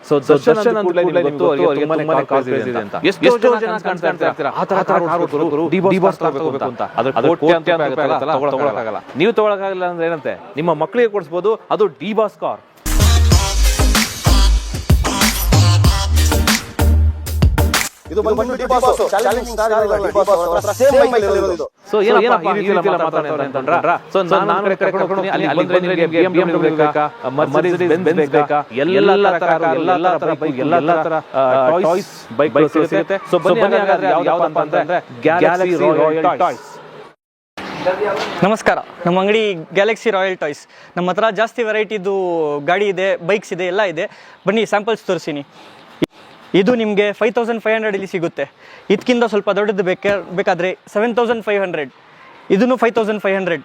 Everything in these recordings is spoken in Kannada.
ಸೊ ದರ್ಶನ್ ಅಂತ ಕೂಡಲೇ ನಿಮಗೆ ಗೊತ್ತು ಅವರಿಗೆ ತುಂಬಾನೇ ಕಾರ್ ಕ್ರೇಜ್ ಇದೆ ಅಂತ. ಎಷ್ಟೋ ಜನ ಕಾಣ್ತಾ ಇರ್ತೀರಾ ಆ ತರ ಕಾರ್ ಓಡಿಸ್ಬೇಕು, ಡಿ-ಬಾಸ್ ತಗೋಬೇಕು ಅಂತ. ಅದ್ರ ಕೋಟ್ಯಾಂತರ ರೂಪಾಯಿ ಆಗುತ್ತಲ್ಲ, ತಗೊಳಕ್ಕಾಗಲ್ಲ. ನೀವು ತಗೊಳಕ್ಕಾಗಲ್ಲ ಅಂದ್ರೆ ಏನಂತೆ, ನಿಮ್ಮ ಮಕ್ಕಳಿಗೆ ಕೊಡಿಸಬಹುದು, ಅದು ಡಿ-ಬಾಸ್ ಕಾರ್. ಇದು ಬಂದು ಡಿ-ಬಾಸ್ ಚಾಲೆಂಜಿಂಗ್ ಸ್ಟಾರ್ ಡಿ-ಬಾಸ್ ಅವರ ಸೇಮ್ ಬೈಕ್ ಇರೋದು. ಸೊ ಏನಪ್ಪ ಈ ರೀತಿ ಎಲ್ಲ ಮಾತಾಡ್ತಾರೆ ಅಂತಂದ್ರ, ಸೊ ನಾನು ಕರ್ಕೊಂಡು ಹೋಗ್ತೀನಿ, ಅಲ್ಲಿ ಬಂದ್ರೆ ನಿಮಗೆ BMW ಬೇಕಾ, ಮರ್ಸಿಡಿಸ್ ಬೆಂಜ್ ಬೇಕಾ, ಎಲ್ಲ ತರ ಬೈಕ್, ಎಲ್ಲ ತರ ಟಾಯ್ಸ್ ಬೈಕ್ ಸಿಗುತ್ತೆ. ಸೊ ಬನ್ನಿ ಹಾಗಾದ್ರೆ ಯಾವ್ದಪ್ಪ ಅಂತಂದ್ರೆ ಗ್ಯಾಲಕ್ಸಿ ರಾಯಲ್ ಟಾಯ್ಸ್. ನಮಸ್ಕಾರ, ನಮ್ಮ ಅಂಗಡಿ ಗ್ಯಾಲಕ್ಸಿ ರಾಯಲ್ ಟಾಯ್ಸ್. ನಮ್ಮ ಹತ್ರ ಜಾಸ್ತಿ ವೆರೈಟಿದು ಗಾಡಿ ಇದೆ, ಬೈಕ್ಸ್ ಇದೆ, ಎಲ್ಲ ಇದೆ. ಬನ್ನಿ ಸ್ಯಾಂಪಲ್ಸ್ ತೋರಿಸ್ತೀನಿ. ಇದು ನಿಮಗೆ 5500 ಇಲ್ಲಿ ಸಿಗುತ್ತೆ. ಇದಕ್ಕಿಂತ ಸ್ವಲ್ಪ ದೊಡ್ಡದು ಬೇಕಾದರೆ 7500, ಇದೂ 5500,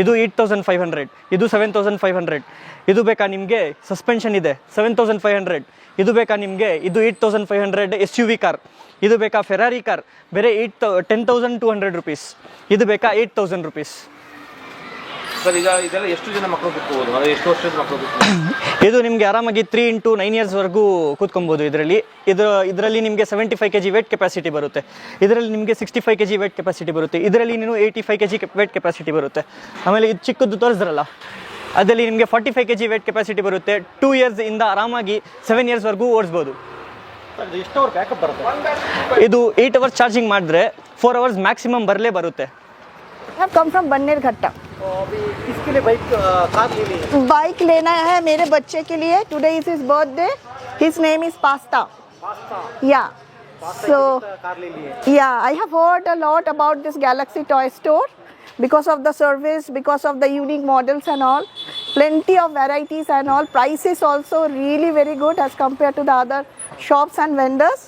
ಇದು 8500, ಇದು 7500. ಇದು ಬೇಕಾ ನಿಮಗೆ ಸಸ್ಪೆನ್ಷನ್ ಇದೆ 7500. ಇದು ಬೇಕಾ ನಿಮಗೆ, ಇದು 8500 SUV ಕಾರ್. ಇದು ಬೇಕಾ ಫೆರಾರಿ ಕಾರ್, ಬೇರೆ 10,200 rupees. ಇದು ಬೇಕಾ 8000 rupees. ಸರ್ ಈಗ ಇದೆಲ್ಲ ಎಷ್ಟು ಜನ ಮಕ್ಕಳು ಕೂತ್ಕೋಬಹುದು, ಅಂದ್ರೆ ಎಷ್ಟು ವರ್ಷದ ಮಕ್ಕಳು ಕೂತ್ಕೋಬಹುದು? ಇದು ನಿಮಗೆ ಆರಾಮಾಗಿ 3 into 9 years ವರೆಗೂ ಕೂತ್ಕೊಬಹುದು. ಇದರಲ್ಲಿ ನಿಮಗೆ 75 kg ವೇಟ್ ಕೆಪಾಸಿಟಿ ಬರುತ್ತೆ. ಇದರಲ್ಲಿ ನಿಮಗೆ 65 kg ವೇಟ್ ಕೆಪಾಸಿಟಿ ಬರುತ್ತೆ. ಇದರಲ್ಲಿ ನೀನು 85 kg ವೇಟ್ ಕೆಪಾಸಿಟಿ ಬರುತ್ತೆ. ಆಮೇಲೆ ಇದು ಚಿಕ್ಕದ್ದು ತೋರಿಸಿದ್ರಲ್ಲ, ಅದರಲ್ಲಿ ನಿಮಗೆ 45 kg ವೇಟ್ ಕೆಪಾಸಿಟಿ ಬರುತ್ತೆ. 2 years ಇಂದ ಆರಾಮಾಗಿ 7 years ವರೆಗೂ ಓಡಿಸ್ಬೋದು. ಎಷ್ಟು ಅವರ್ ಬ್ಯಾಕಪ್ ಬರುತ್ತೆ? ಇದು 8 hours ಚಾರ್ಜಿಂಗ್ ಮಾಡಿದ್ರೆ 4 hours ಮ್ಯಾಕ್ಸಿಮಮ್ ಬರಲೇ ಬರುತ್ತೆ. I have come from Bannerghatta. अभी किसके लिए कार ले ली? बाइक लेना है मेरे बच्चे के लिए. Today is his birthday. His name is Pasta. Yeah. So car ले लिए. yeah, I have heard a lot about this Galaxy Toy Store because of the service, because of the unique models and all. Plenty of varieties and all. Price is also really very good as compared to the other shops and vendors.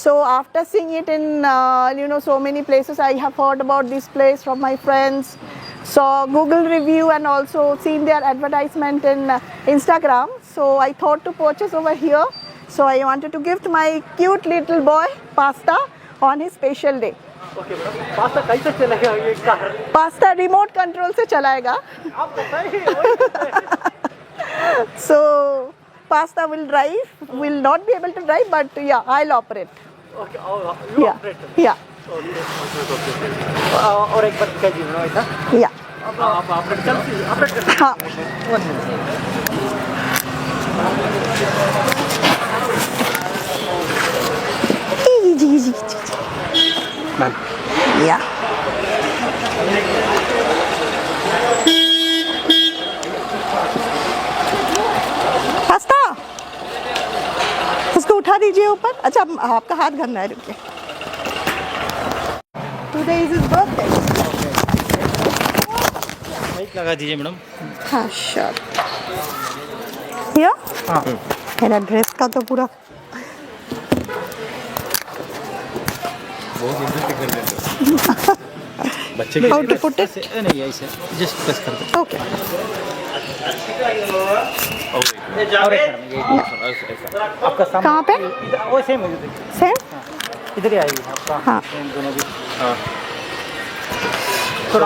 So after seeing it in so many places, I have heard about this place from my friends. So Google review and also seen their advertisement in Instagram. So I thought to purchase over here. So I wanted to gift my cute little boy Pasta on his special day. Okay, pasta कैसे चलेगा ये कार? Pasta remote control से चलाएगा. आप बताइए. So Pasta will drive, will not be able to drive, but yeah, I'll operate. Okay, you Yeah, operate. yeah, और एक बार कह दीजिए ना ऐसा. yeah. आप ऑपरेट कर. हाँ. Easy. Ma'am. Yeah. पास्ता उसको उठा दीजिए ऊपर. अच्छा आपका हाथ गंदा है, रुकिए. Today is his birthday. Mike लगा दीजिए मैडम. हाँ श्योर. हाँ. मेरा ड्रेस का तो पूरा बच्चे हाउ टू पुट इट. नहीं ऐसे जस्ट प्रेस कर दो. ओके. आपका सामने कहाँ पे? वो सेम है. सेम. इधर ही आएगी आपका. हाँ. दोनों भी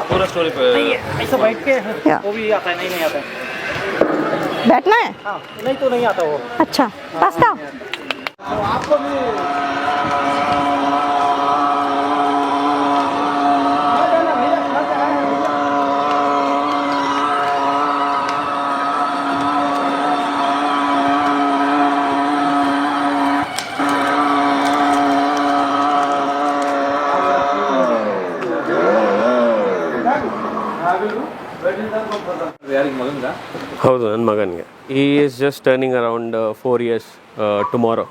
पूरा स्टोरी पे ऐसा बैठ के Yeah. वो भी आता है. नहीं आता है. बैठना है. हाँ नहीं तो नहीं आता वो. अच्छा पास्ता. आपको भी ಯಾರಿಗೆ ಮಗಂಗ? ಹೌದು, ನನ್ನ ಮಗನಿಗೆ. ಈ is just turning around 4 years tomorrow.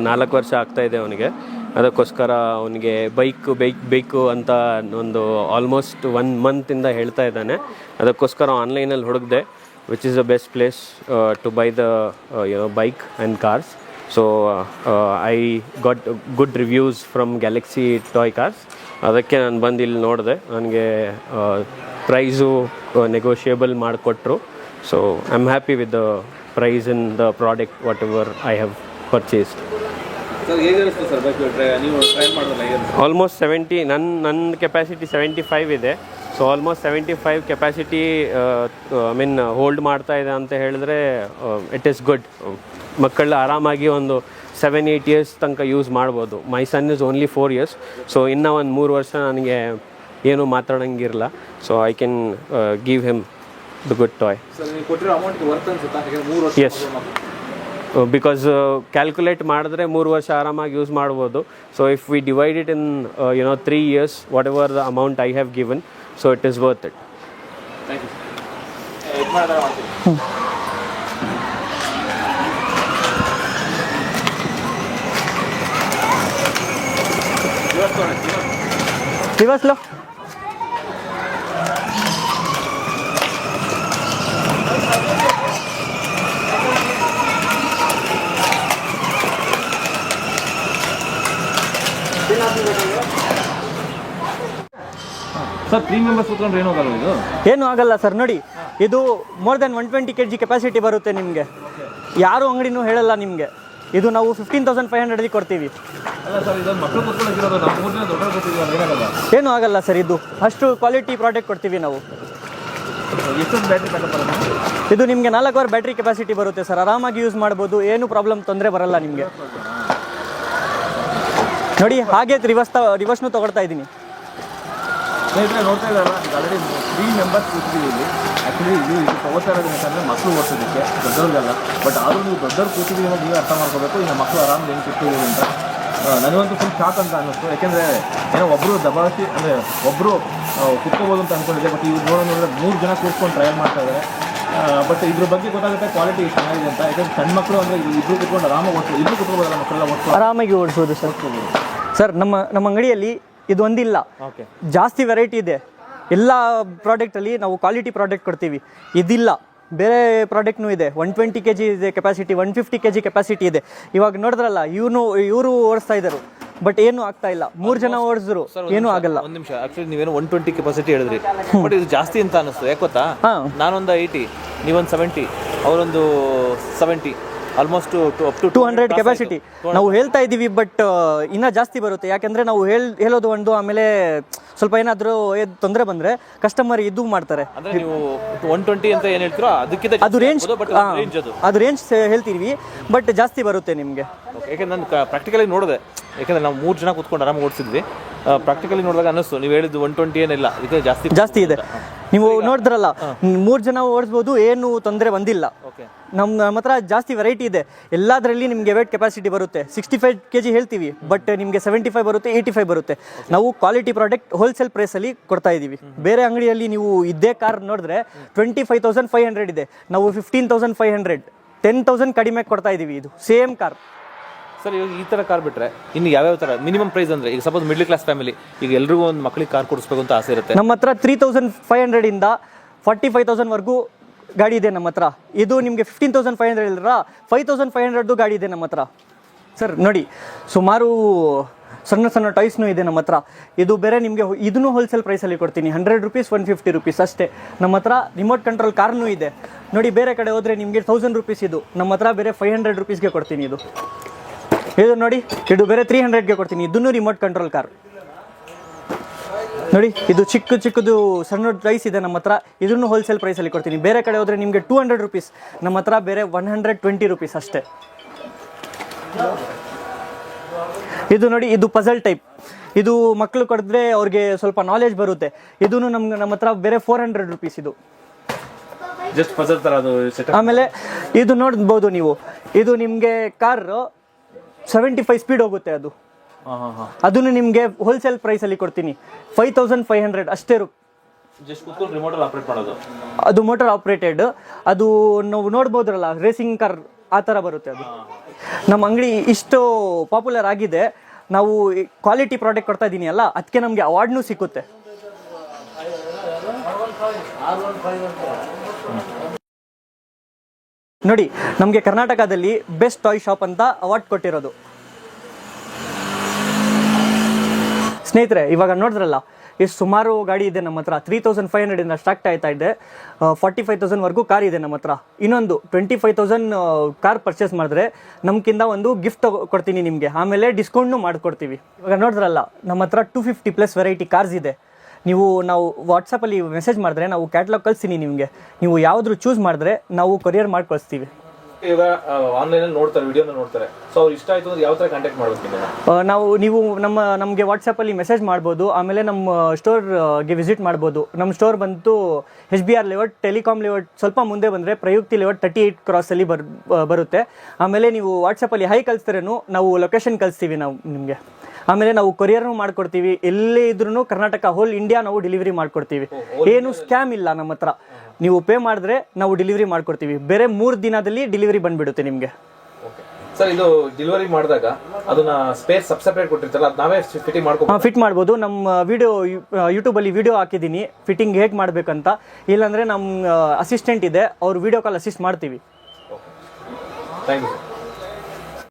4 ವರ್ಷ ಆಗ್ತಾಯಿದೆ ಅವನಿಗೆ. ಅದಕ್ಕೋಸ್ಕರ ಅವನಿಗೆ ಬೇಕು ಅಂತ ಒಂದು ಆಲ್ಮೋಸ್ಟ್ 1 month ಹೇಳ್ತಾ ಇದ್ದಾನೆ. ಅದಕ್ಕೋಸ್ಕರ ಆನ್ಲೈನಲ್ಲಿ ಹುಡುಕಿದೆ which is the best place to buy the bike and cars. So I got good reviews from Galaxy Toy Cars. ಅದಕ್ಕೆ ನಾನು ಬಂದು ಇಲ್ಲಿ ನೋಡಿದೆ. ನನಗೆ ಪ್ರೈಸು ನೆಗೋಷಿಯೇಬಲ್ ಮಾಡಿಕೊಟ್ರು. So I am happy with the price in the product whatever I have purchased. Sir ಹೇಗಿರುತ್ತೆ ಸರ್ ಬೈಕ್ ನೀವು ಟ್ರೈ ಮಾಡೋಲ್ಲ? ಆಲ್ಮೋಸ್ಟ್ 70, ನನ್ನ ಕೆಪಾಸಿಟಿ 75 ಇದೆ. ಸೊ ಆಲ್ಮೋಸ್ಟ್ 75 ಕೆಪಾಸಿಟಿ ಹೋಲ್ಡ್ ಮಾಡ್ತಾ ಇದೆ ಅಂತ ಹೇಳಿದ್ರೆ ಇಟ್ ಈಸ್ ಗುಡ್. ಮಕ್ಕಳು ಆರಾಮಾಗಿ ಒಂದು 7-8 ಇಯರ್ಸ್ ತನಕ ಯೂಸ್ ಮಾಡ್ಬೋದು. My son is only 4 years, so ಇನ್ನೂ ಒಂದು 3 ವರ್ಷ ನನಗೆ ಏನು ಮಾತಾಡೋಂಗಿರಲ್ಲ. So I can give him the good toy. Yes, because calculate ಮಾಡಿದ್ರೆ 3 ವರ್ಷ ಆರಾಮಾಗಿ ಯೂಸ್ ಮಾಡ್ಬೋದು. So if we divide it in 3 years, whatever the amount I have given, so it is worth it. ರಿವರ್ಸ್ಲೋ ಸರ್ 3 ಮೆಂಬರ್ಸ್ ಕೂತ್ಕೊಂಡ್ರೆ ಏನೂ ಆಗಲ್ಲ ಇದು? ಏನು ಆಗಲ್ಲ ಸರ್. ನೋಡಿ, ಇದು ಮೋರ್ ದೆನ್ 120 kg ಕೆಪಾಸಿಟಿ ಬರುತ್ತೆ ನಿಮಗೆ. ಯಾರು ಅಂಗಡಿನೂ ಹೇಳಲ್ಲ ನಿಮಗೆ. ಇದು ನಾವು 15,500 ಕೊಡ್ತೀವಿ. ಅಲ್ಲ ಸರ್, ಇದನ್ನು ಮಕ್ಕಳು ಕೂತ್ಕೊಳ್ಳೋದಿರೋದು, ನಾವು 3 ಜನ ದೊಡ್ಡವರು ಕೂತಿದ್ದೀವಿ, ಏನಾಗಲ್ಲ? ಏನೂ ಆಗಲ್ಲ ಸರ್. ಇದು ಅಷ್ಟು ಕ್ವಾಲಿಟಿ ಪ್ರಾಡಕ್ಟ್ ಕೊಡ್ತೀವಿ ನಾವು. ಎಷ್ಟೊಂದು ಬ್ಯಾಟ್ರಿ ಬ್ಯಾಕಪ್ ಬರುತ್ತೆ? ಇದು ನಿಮಗೆ 4 hour ಬ್ಯಾಟ್ರಿ ಕೆಪಾಸಿಟಿ ಬರುತ್ತೆ ಸರ್. ಆರಾಮಾಗಿ ಯೂಸ್ ಮಾಡ್ಬೋದು, ಏನು ಪ್ರಾಬ್ಲಮ್ ತೊಂದರೆ ಬರಲ್ಲ ನಿಮಗೆ. ನೋಡಿ, ಹಾಗೆ ರಿವರ್ಸ್ನೂ ತೊಗೊಳ್ತಾ ಇದ್ದೀನಿ. ಸ್ನೇಹಿತರೆ, ನೋಡ್ತಾ ಇದ್ದಾರಲ್ಲ, ಈಗ ಆಲ್ರೆಡಿ 3 ಮೆಂಬರ್ಸ್ ಕೂತಿದ್ದೀವಿ ಇಲ್ಲಿ. ಆ್ಯಕ್ಚುಲಿ ಇದು ತೊಗೋತಾ ಇರೋದು ಅಂತಂದರೆ ಮಕ್ಕಳು ಓಡಿಸೋದಕ್ಕೆ, ದೊಡ್ಡವ್ರಿಗೆಲ್ಲ. ಬಟ್ ಆದರೂ ನೀವು ದೊಡ್ಡವ್ರು ಕೂತಿದ್ದೀವಿ ಅನ್ನೋದು ನೀವೇ ಅರ್ಥ ಮಾಡ್ಕೋಬೇಕು. ಈಗ ಮಕ್ಕಳು ಆರಾಮಾಗಿ ಹೆಂಗೆ ಕೂತಿದ್ದೀವಿ ಅಂತ. ನನಗಂತೂ ಫುಲ್ ಶಾಕ್ ಅಂತ ಅನ್ನಿಸ್ತು. ಯಾಕೆಂದರೆ ಏನೋ ಒಬ್ಬರು ದಬಾಯಿಸಿ, ಅಂದರೆ ಒಬ್ಬರು ಕುತ್ಕೋಬೋದು ಅಂತ ಅಂದ್ಕೊಂಡಿದ್ದೆ. ಬಟ್ ಇವ್ರು ನೋಡಿದ್ರೆ 3 ಜನ ಕೂತ್ಕೊಂಡು ಟ್ರಯಲ್ ಮಾಡ್ತಾ ಇದ್ದಾರೆ. ಬಟ್ ಇದ್ರ ಬಗ್ಗೆ ಗೊತ್ತಾಗುತ್ತೆ ಕ್ವಾಲಿಟಿ ಚೆನ್ನಾಗಿದೆ ಅಂತ. ಯಾಕಂದರೆ ಸಣ್ಣ ಮಕ್ಕಳು ಅಂದರೆ ಇಬ್ಬರು ಕೂತ್ಕೊಂಡು ಆರಾಮಾಗಿ ಓಡಿಸ್ಬೋದು. ಇಬ್ಬರು ಕೂತ್ಕೋಬೋದಲ್ಲ, ಮಕ್ಕಳೆಲ್ಲ ಓಡಿಸ್ಬೋದು, ಆರಾಮಾಗಿ ಓಡಿಸ್ಬೋದು ಸರ್. ಸರ್, ನಮ್ಮ ಅಂಗಡಿಯಲ್ಲಿ ಇದು ಒಂದಿಲ್ಲ, ಜಾಸ್ತಿ ವೆರೈಟಿ ಇದೆ. ಎಲ್ಲ ಪ್ರಾಡಕ್ಟಲ್ಲಿ ನಾವು ಕ್ವಾಲಿಟಿ ಪ್ರಾಡಕ್ಟ್ ಕೊಡ್ತೀವಿ. ಇದಿಲ್ಲ, ಬೇರೆ ಪ್ರಾಡಕ್ಟ್ನೂ ಇದೆ. 120 kg ಇದೆ ಕೆಪಾಸಿಟಿ, 150 kg ಕೆಪಾಸಿಟಿ ಇದೆ. ಇವಾಗ ನೋಡಿದ್ರಲ್ಲ, ಇವರು ಓಡಿಸ್ತಾ ಇದ್ದರು, ಬಟ್ ಏನೂ ಆಗ್ತಾ ಇಲ್ಲ. 3 ಜನ ಓಡಿಸಿದ್ರು, ಏನೂ ಆಗಲ್ಲ. ಒಂದು ನಿಮಿಷ, ಆಕ್ಚುಲಿ ನೀವೇನು 120 ಕೆಪಾಸಿಟಿ ಹೇಳಿದ್ರಿ, ಬಟ್ ಇದು ಜಾಸ್ತಿ ಅಂತ ಅನ್ನಿಸ್ತು. ಯಾಕೆ ಗೊತ್ತಾ? ನಾನೊಂದು 80, ನೀವೊಂದು 70, ಅವರೊಂದು 70, ಆಲ್ಮೋಸ್ಟ್ ಅಪ್ ಟು 200 ಕೆಪಾಸಿಟಿ ನಾವು ಹೇಳ್ತಾ ಇದ್ದೀವಿ. ಬಟ್ ಇನ್ನೂ ಜಾಸ್ತಿ ಬರುತ್ತೆ. ಯಾಕೆಂದರೆ ನಾವು ಹೇಳೋದು ಒಂದು, ಆಮೇಲೆ ಸ್ವಲ್ಪ ಏನಾದರೂ ತೊಂದರೆ ಬಂದರೆ ಕಸ್ಟಮರ್ ಇದು ಮಾಡ್ತಾರೆ. ಅಂದರೆ ನೀವು 120 ಅಂತ ಏನು ಹೇಳ್ತೀರೋ ಅದಕ್ಕಿಂತ ಅದು ರೇಂಜ್ ಹೇಳ್ತೀವಿ, ಬಟ್ ಜಾಸ್ತಿ ಬರುತ್ತೆ ನಿಮಗೆ. ಯಾಕೆಂದ್ರೆ ನಾನು ಪ್ರಾಕ್ಟಿಕಲಿ ನೋಡಿದೆ. ಯಾಕೆಂದರೆ ನಾವು 3 ಜನ ಕೂತ್ಕೊಂಡು ಆರಾಮಾಗಿ ಓಡಿಸಿದ್ವಿ. ಪ್ರಾಕ್ಟಿಕಲಿ ನೋಡಿದಾಗ ಅನ್ನಿಸ್ತು, ನೀವು ಹೇಳಿದ್ದು 120 ಏನಿಲ್ಲ, ಇದಕ್ಕೆ ಜಾಸ್ತಿ ಇದೆ. ನೀವು ನೋಡಿದ್ರಲ್ಲ, 3 ಜನ ಓಡಿಸ್ಬೋದು, ಏನು ತೊಂದರೆ ಬಂದಿಲ್ಲ. ನಮ್ಮ ಹತ್ರ ಜಾಸ್ತಿ ವೆರೈಟಿ ಇದೆ. ಎಲ್ಲದರಲ್ಲಿ ನಿಮಗೆ ವೇಟ್ ಕೆಪಾಸಿಟಿ ಬರುತ್ತೆ. 65 kg ಹೇಳ್ತೀವಿ, ಬಟ್ ನಿಮಗೆ 75 ಬರುತ್ತೆ, 85 ಬರುತ್ತೆ. ನಾವು ಕ್ವಾಲಿಟಿ ಪ್ರಾಡಕ್ಟ್ ಹೋಲ್ಸೇಲ್ ಪ್ರೈಸಲ್ಲಿ ಕೊಡ್ತಾ ಇದ್ದೀವಿ. ಬೇರೆ ಅಂಗಡಿಯಲ್ಲಿ ನೀವು ಇದೇ ಕಾರ್ ನೋಡಿದ್ರೆ 25,500 ಇದೆ, ನಾವು 15,500, 10,000 ಕಡಿಮೆ ಕೊಡ್ತಾ ಇದ್ದೀವಿ. ಇದು ಸೇಮ್ ಕಾರ್. ಸರ್, ಇವಾಗ ಈ ಥರ ಕಾರ್ ಬಿಟ್ಟರೆ ಇನ್ನು ಯಾವ್ಯಾವ ಥರ ಮಿನಿಮಮ್ ಪ್ರೈಸ್ ಅಂದರೆ, ಈಗ ಸಪೋಸ್ ಮಿಡ್ಲ್ ಕ್ಲಾಸ್ ಫ್ಯಾಮಿಲಿ, ಈಗ ಎಲ್ರಿಗೂ ಒಂದು ಮಕ್ಕಳಿಗೆ ಕಾರ್ ಕೊಡಿಸ್ಬೇಕು ಅಂತ ಆಸೆ ಇರುತ್ತೆ. ನಮ್ಮ ಹತ್ರ 3,500 ಇಂದ 45,000ವರೆಗೂ ಗಾಡಿ ಇದೆ ನಮ್ಮ ಹತ್ರ. ಇದು ನಿಮಗೆ 15,500 ಇಲ್ಲರ 5,500 ಗಾಡಿ ಇದೆ ನಮ್ಮ ಹತ್ರ. ಸರ್ ನೋಡಿ, ಸುಮಾರು ಸಣ್ಣ ಟಾಯ್ಸ್ನೂ ಇದೆ ನಮ್ಮ ಹತ್ರ. ಇದು ಬೇರೆ ನಿಮಗೆ ಇದನ್ನು ಹೋಲ್ಸೇಲ್ ಪ್ರೈಸಲ್ಲಿ ಕೊಡ್ತೀನಿ. 100 rupees, 150 rupees ಅಷ್ಟೇ. ನಮ್ಮ ಹತ್ರ ರಿಮೋಟ್ ಕಂಟ್ರೋಲ್ ಕಾರ್ನೂ ಇದೆ. ನೋಡಿ, ಬೇರೆ ಕಡೆ ಹೋದರೆ ನಿಮಗೆ 1000 rupees ಇದು, ನಮ್ಮ ಹತ್ರ ಬೇರೆ 500 rupeesಗೆ ಕೊಡ್ತೀನಿ. ಇದು ನೋಡಿ, ಇದು ಬೇರೆ 300ಗೆ ಕೊಡ್ತೀನಿ. ಇದನ್ನು ರಿಮೋಟ್ ಕಂಟ್ರೋಲ್ ಕಾರ್. ನೋಡಿ, ಇದು ಚಿಕ್ಕದು ಸಣ್ಣ ಪ್ರೈಸ್ ಇದೆ ನಮ್ಮ ಹತ್ರ. ಇದನ್ನು ಹೋಲ್ಸೇಲ್ ಪ್ರೈಸಲ್ಲಿ ಕೊಡ್ತೀನಿ. ಬೇರೆ ಕಡೆ ಹೋದರೆ ನಿಮಗೆ 200 rupees, ನಮ್ಮ ಹತ್ರ ಬೇರೆ 120 rupees ಅಷ್ಟೇ. ಇದು ನೋಡಿ, ಇದು ಪಜಲ್ ಟೈಪ್. ಇದು ಮಕ್ಕಳು ಕೊಡಿದ್ರೆ ಅವ್ರಿಗೆ ಸ್ವಲ್ಪ ನಾಲೆಜ್ ಬರುತ್ತೆ. ಇದೂ ನಮ್ಮ ಹತ್ರ ಬೇರೆ 400 rupees ಇದು. ಜಸ್ಟ್ ಪಜಲ್ ಥರ ಅದು ಸೆಟ್. ಆಮೇಲೆ ಇದು ನೋಡ್ಬೋದು ನೀವು, ಇದು ನಿಮಗೆ ಕಾರ್ 75 ಸ್ಪೀಡ್ ಹೋಗುತ್ತೆ. ಅದನ್ನು ನಿಮಗೆ ಹೋಲ್ಸೇಲ್ ಪ್ರೈಸಲ್ಲಿ ಕೊಡ್ತೀನಿ. 5,500 ಅಷ್ಟೇ. ಜಸ್ಟ್ ಕೂತ್ಕೊಂಡು ರಿಮೋಟಲ್ಲಿ ಆಪ್ರೇಟ್ ಮಾಡೋದು. ಅದು ಮೋಟರ್ ಆಪ್ರೇಟೆಡ್. ಅದು ನಾವು ನೋಡ್ಬೋದ್ರಲ್ಲ, ರೇಸಿಂಗ್ ಕಾರ್ ಆ ಥರ ಬರುತ್ತೆ. ಅದು ನಮ್ಮ ಅಂಗಡಿ ಇಷ್ಟು ಪಾಪ್ಯುಲರ್ ಆಗಿದೆ. ನಾವು ಕ್ವಾಲಿಟಿ ಪ್ರಾಡಕ್ಟ್ ಕೊಡ್ತಾ ಇದ್ದೀನಿ ಅಲ್ಲ, ಅದಕ್ಕೆ ನಮಗೆ ಅವಾರ್ಡ್ನೂ ಸಿಕ್ಕುತ್ತೆ. ನೋಡಿ, ನಮಗೆ ಕರ್ನಾಟಕದಲ್ಲಿ ಬೆಸ್ಟ್ ಟಾಯ್ ಶಾಪ್ ಅಂತ ಅವಾರ್ಡ್ ಕೊಟ್ಟಿರೋದು. ಸ್ನೇಹಿತರೆ, ಇವಾಗ ನೋಡಿದ್ರಲ್ಲ, ಎಷ್ಟು ಸುಮಾರು ಗಾಡಿ ಇದೆ ನಮ್ಮ ಹತ್ರ. 3,500 ಇಂದ ಸ್ಟಾರ್ಟ್ ಆಯ್ತಾ ಇದೆ. 45,000ವರೆಗೂ ಕಾರ್ ಇದೆ ನಮ್ಮ ಹತ್ರ. ಇನ್ನೊಂದು 25,000 ಕಾರ್ ಪರ್ಚೇಸ್ ಮಾಡಿದ್ರೆ ನಮ್ಗಿಂತ ಒಂದು ಗಿಫ್ಟ್ ಕೊಡ್ತೀನಿ ನಿಮಗೆ. ಆಮೇಲೆ ಡಿಸ್ಕೌಂಟ್ನು ಮಾಡಿಕೊಡ್ತೀವಿ. ಇವಾಗ ನೋಡಿದ್ರಲ್ಲ, ನಮ್ಮ ಹತ್ರ 250+ ವೆರೈಟಿ ಕಾರ್ಸ್ ಇದೆ. ನಾವು ವಾಟ್ಸಪ್ಪಲ್ಲಿ ಮೆಸೇಜ್ ಮಾಡಿದ್ರೆ ನಾವು ಕ್ಯಾಟ್ಲಾಗ್ ಕಳಿಸ್ತೀನಿ ನಿಮಗೆ. ನೀವು ಯಾವುದ್ರು ಚೂಸ್ ಮಾಡಿದ್ರೆ ನಾವು ಕೊರಿಯರ್ ಮಾಡಿ ಕಳಿಸ್ತೀವಿ. ಇವಾಗ ಆನ್ಲೈನ್ ಅಲ್ಲಿ ನೋಡ್ತಾರೆ, ವಿಡಿಯೋನ ನೋಡ್ತಾರೆ. ಸೊ ಅವ್ರು ಇಷ್ಟ ಆಯ್ತು ಅಂದ್ರೆ ಯಾವ ತರ ಕಾಂಟ್ಯಾಕ್ಟ್ ಮಾಡ್ಬೇಕು? ನೀವು ನಮಗೆ ವಾಟ್ಸಪ್ಪಲ್ಲಿ ಮೆಸೇಜ್ ಮಾಡ್ಬೋದು. ಆಮೇಲೆ ನಮ್ಮ ಸ್ಟೋರ್ಗೆ ವಿಸಿಟ್ ಮಾಡ್ಬೋದು. ನಮ್ಮ ಸ್ಟೋರ್ ಬಂತು HBR ಲೇಔಟ್, ಟೆಲಿಕಾಂ ಲೇಔಟ್ ಸ್ವಲ್ಪ ಮುಂದೆ ಬಂದರೆ ಪ್ರಯುಕ್ತಿ ಲೇಔಟ್ 38 ಕ್ರಾಸಲ್ಲಿ ಬರುತ್ತೆ. ಆಮೇಲೆ ನೀವು ವಾಟ್ಸಪ್ಪಲ್ಲಿ ಹೈ ಕಳಿಸ್ತಾರೇನು ನಾವು ಲೊಕೇಶನ್ ಕಳಿಸ್ತೀವಿ ನಾವು ನಿಮಗೆ. ಆಮೇಲೆ ನಾವು ಕೊರಿಯರ್ನು ಮಾಡ್ಕೊಡ್ತೀವಿ. ಎಲ್ಲೇ ಇದ್ರೂ ಕರ್ನಾಟಕ, ಹೋಲ್ ಇಂಡಿಯಾ ನಾವು ಡೆಲಿವರಿ ಮಾಡ್ಕೊಡ್ತೀವಿ. ಏನು ಸ್ಕ್ಯಾಮ್ ಇಲ್ಲ ನಮ್ಮ ಹತ್ರ. ನೀವು ಪೇ ಮಾಡಿದ್ರೆ ನಾವು ಡೆಲಿವರಿ ಮಾಡ್ಕೊಡ್ತೀವಿ. ಬೇರೆ 3 ದಿನದಲ್ಲಿ ಡೆಲಿವರಿ ಬಂದ್ಬಿಡುತ್ತೆ ನಿಮಗೆ. ಸರ್, ಇದು ಡೆಲಿವರಿ ಮಾಡಿದಾಗ ಅದನ್ನ ಸ್ಪೇಸ್ ಸಪ್ರೇಟ್ ಕೊಟ್ಟಿರ್ತಾರಲ್ಲ, ಅದು ನಾವೇ ಫಿಟ್ಟಿಂಗ್ ಮಾಡ್ಕೊಂಡು ಫಿಟ್ ಮಾಡ್ಬೋದು. ನಮ್ಮ ವಿಡಿಯೋ ಯೂಟ್ಯೂಬಲ್ಲಿ ವಿಡಿಯೋ ಹಾಕಿದ್ದೀನಿ ಫಿಟ್ಟಿಂಗ್ ಹೇಗೆ ಮಾಡಬೇಕಂತ. ಇಲ್ಲಾಂದರೆ ನಮ್ಮ ಅಸಿಸ್ಟೆಂಟ್ ಇದೆ, ಅವ್ರು ವಿಡಿಯೋ ಕಾಲ್ ಅಸಿಸ್ಟ್ ಮಾಡ್ತೀವಿ. Thank you.